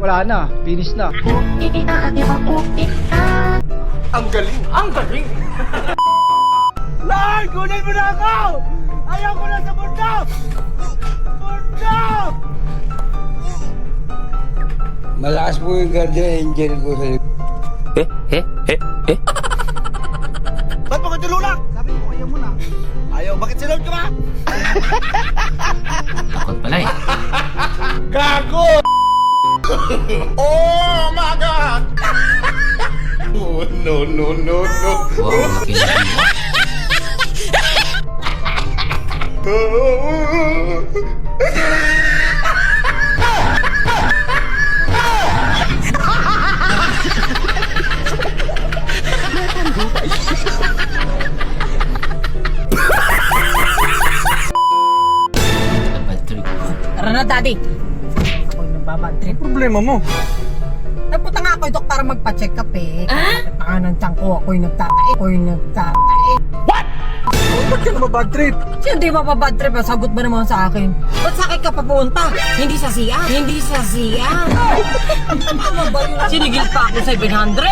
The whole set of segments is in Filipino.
Wala na, finish na. Ang galing! Ang galing! Lord, kunin mo na ako! Ayaw ko na sa mundo! Mundo! Malakas po yung guardian angel ko sa'yo. Ba't mo ka tululak? Sabi ko, ayaw mo na. Ayaw, bakit sinod ka ba? Takot pala eh. Gago! Oh my God! Oh, no, no, no, no. Wow, mga pinagdiwa. Bad trip. Tara na, Daddy. Ako'y nagbabad trip. Problema mo? Nagpunta nga ako ito para magpa-check up eh. Bakit nga ng tiyan ko, ako'y nagtatae. Ba't ka naman bad trip? Kasi hindi mapabad trip, sagot ba naman sa akin? Ba't sa akin ka papunta? Hindi sa siya? Hindi sa siya? Ano ba yun? Sinigil pa ako 700?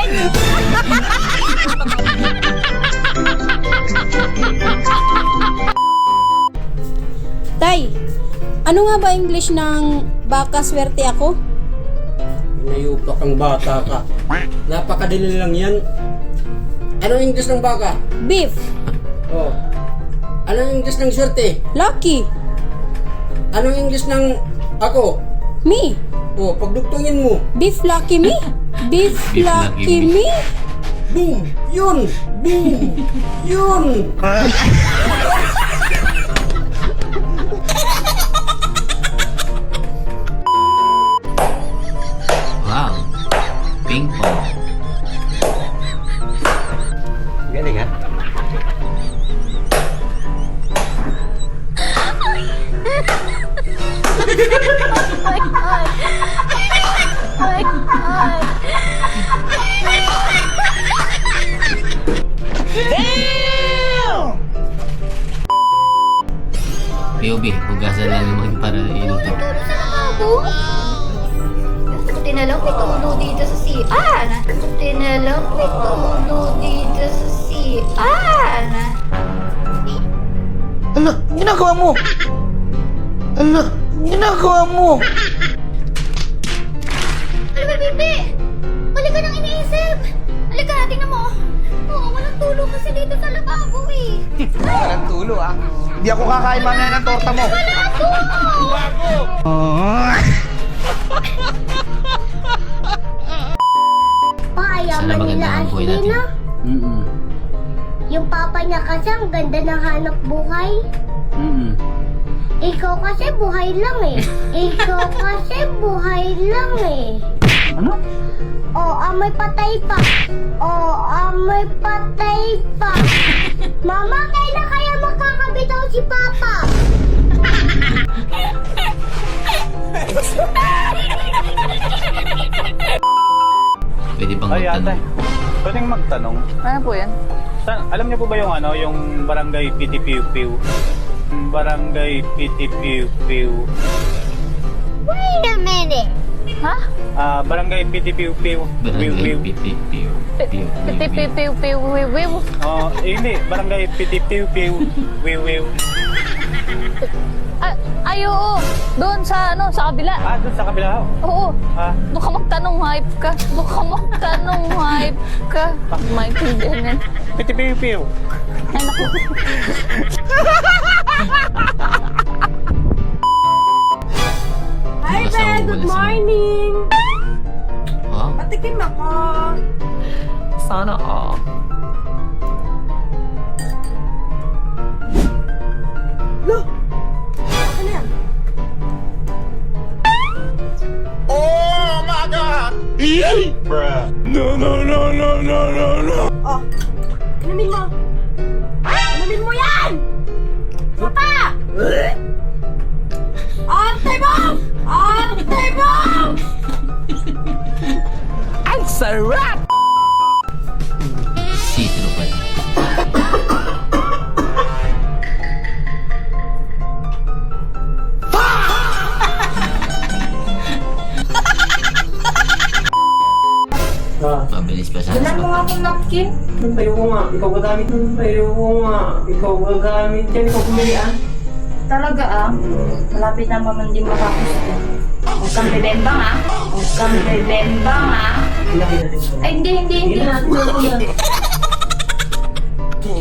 Tay, ano nga ba English ng baka swerte ako? Inayupak ang bata ka. Napakadali lang yan. Anong English ng baka? Beef, Oh. Anong English ng swerte? lucky, Anong English ng ako? me, Oh, pagdugtungin mo. beef lucky me, beef Beef lucky lucky me. Boom! Yun! Boom! Yun! Wow. Ping pong. Galing ha? POB, hugasan lang naman para iluto. Tinalong may tulo dito sa CR. Tinalong may tulo dito sa CR. Ala, ginagawa mo? Ala, ginagawa mo? Ano ba, Bibi? Balik ka nang iniisip. Halika na, tingnan mo. Oo, walang tulo kasi dito sa lababo eh. Walang tulo ah. Hindi ako kakain mamaya ng torta mo. Payaman Sana maganda ang buhay natin. Yung papa niya kasi ang ganda ng hanap buhay. Ikaw kasi buhay lang eh. Ikaw kasi buhay lang eh. Ano? Oh, amoy patay pa. Oh, amoy patay pa. Mama, kailan kaya makakabitaw si Papa? Pwede bang Ay, ate. magtanong? Pwedeng magtanong. Ano po yan? Alam niyo po ba yung yung barangay Piti-Piu-Piu? Barangay Piti-Piu-Piu. Wait a minute. Ha? Barangay Piti-Piu-Piu. Barangay pipipiw. Pipipiw-piw-wiw-wiw. Hindi. Barangay Piti-Piu-Piu. Wiw-wiw. Ay, oo. Doon sa, sa kabila. Doon sa kabila ho. Oo. Ah, Doon ka magtanong, hype ka. Doon ka magtanong, hype ka. Maintindihan yan. Piti-Piu-Piu. Ay, naku. Hi, Basta Ben! ako Good wala sa- morning! Ha? Patikim ako! Sana all. Ano yan? Oh my God! Bruh. No, no, no, no, no, no, no. Oh, inumin mo! Inumin mo yan! Papa! Ante mo! Ante mo! Ang sarap! See-through pala. Basahas Dalan mo pa. nga akong napkin. Tayo ko nga, ikaw gagamit. Tayo ko nga, ikaw gagamit yan, ikaw pumilian. Talaga ah. Malapit na man din makakusto. Huwag kang bebembang ah. Huwag kang bebembang ah. Ay, hindi.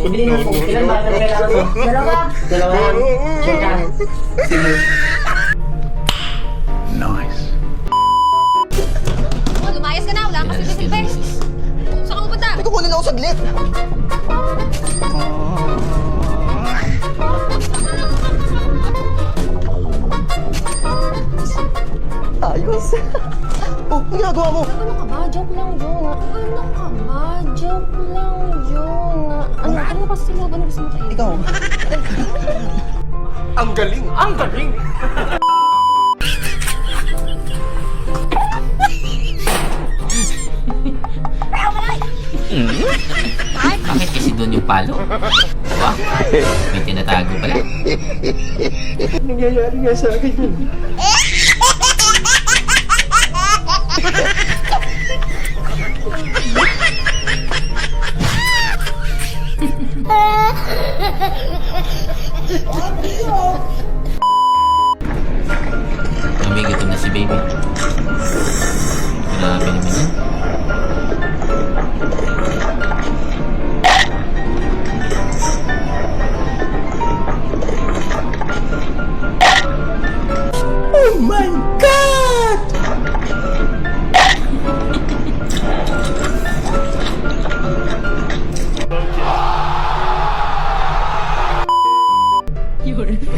Ibili na po, ilan ba ang kailangan mo? Dalawa. Dalawa yan. Sure ka? Sige. Lumayas ka na, wala ka silbi-silbi. Saan ka pupunta? May kukunin ako saglit. Ayos. Oh, ano ginagawa mo? Ano ka ba? Joke lang yun. Ano ka ba? Joke lang yun. Ano pa sa loob? Ano gusto mo kayo? Ikaw. Ang galing! Ang galing! Bakit kasi doon yung palo? Wow, may tinatago pala. Nangyayari nga sa akin yun. Mami, gutom na si baby. Grabe naman yan. Oh my God!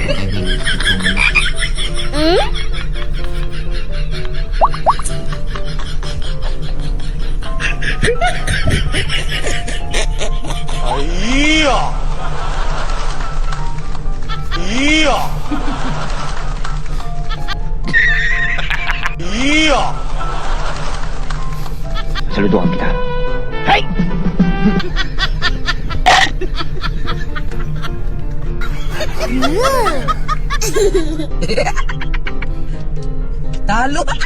Naging gutom na. Iya! Iya! Iya! Saluduhan kita. Talo. Wala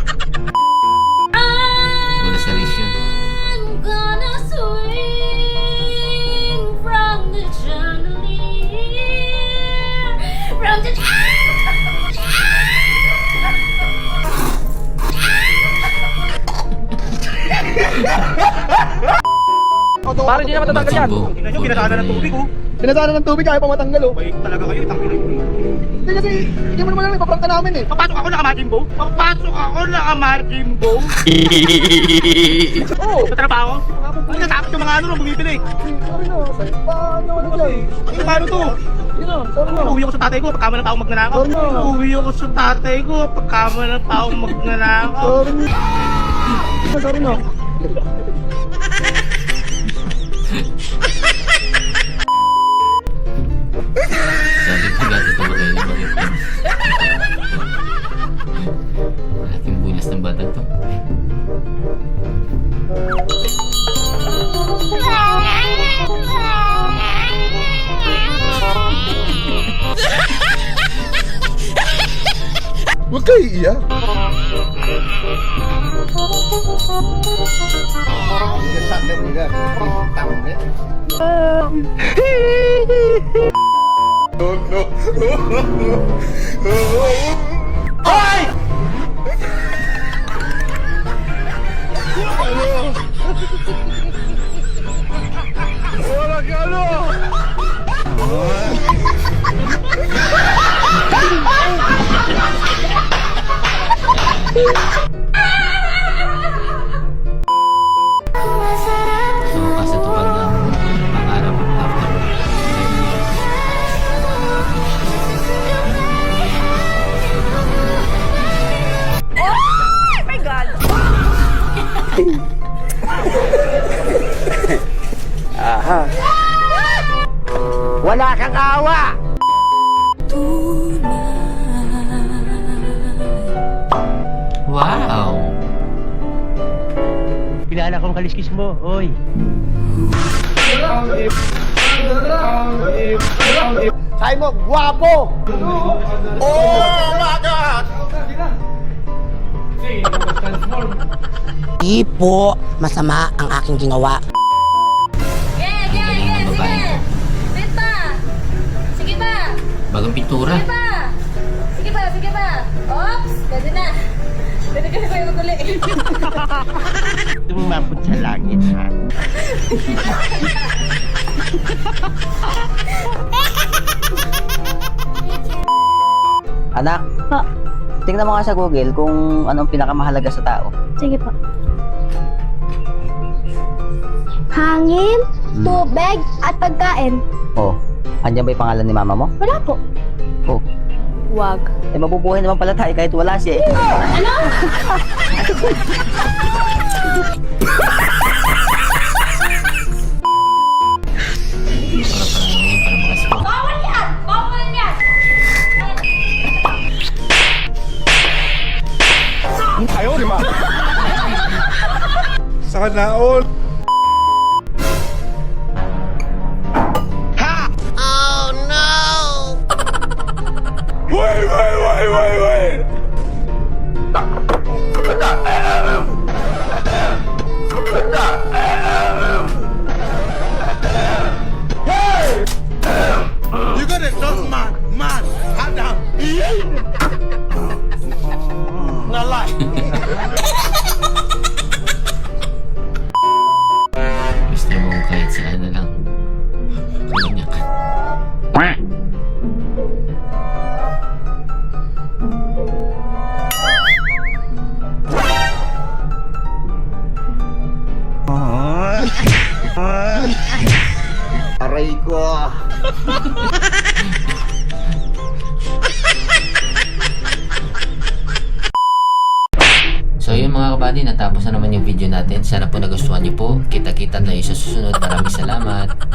sa race yun. I'm gonna swing from the chandelier. From the... Parang hindi na matatanggal yan. Matsumbo. Tingnan nyo, pinasana ng tubig oh. Pinasana ng tubig, kaya pa matanggal oh. Bait talaga kayo, tangin na. Hindi kasi, hindi mo naman lang ipaprank ka namin eh. Papasok ako naka-Majimbo? Papasok ako naka-Majimbo? Oo. Sa trabaho? Ay, natakot yung mga ano nung bumibili. Sorry no, paano ka dyan? Ay, paano to? Yun na, sorry no. Uuwi ako sa tatay ko pagkama ng taong magnanakaw. Oh, no. Uuwi ako sa tatay ko pagkama ng taong magnanakaw. Sorry no. Sabi ko gato ito magaling na bakit yan. Malaking bulas ng batang to. Huwag kayo iiyak. No, no. Hoy! Wala ka ano? So, kasi tupad ng pangarap after. Wala kang awa! Wow! Kilala kong kaliskis mo, oy. Sabi mo, guwapo! Oh my God! Di po masama ang aking ginawa. Ang galing ng babae ko. Sit pa! Sige pa! Bagong pintura. Sige pa! Sige pa, sige pa! Oops! Pwede na! Pwede ka na kayo maguli. Tumapot sa langit, ha? Anak, Pa, tingnan mo nga sa Google kung anong pinakamahalaga sa tao. sige pa. Hangin, tubig, at pagkain. Oh, andyan ba yung pangalan ni mama mo? Wala po. Oh, Wag. eh mabubuhay naman pala tayo kahit wala siya eh. Para parang ngayon, para makaspo. Bawal yan! Bawal yan! Sana all. Wait. You gotta talk man, Adam. Not like. Gusto mo kahit saan na lang. Kuminyak. Aray ko. So yun mga kabady, natapos na naman yung video natin. Sana po nagustuhan niyo po. Kita-kita tayo sa susunod. Maraming salamat.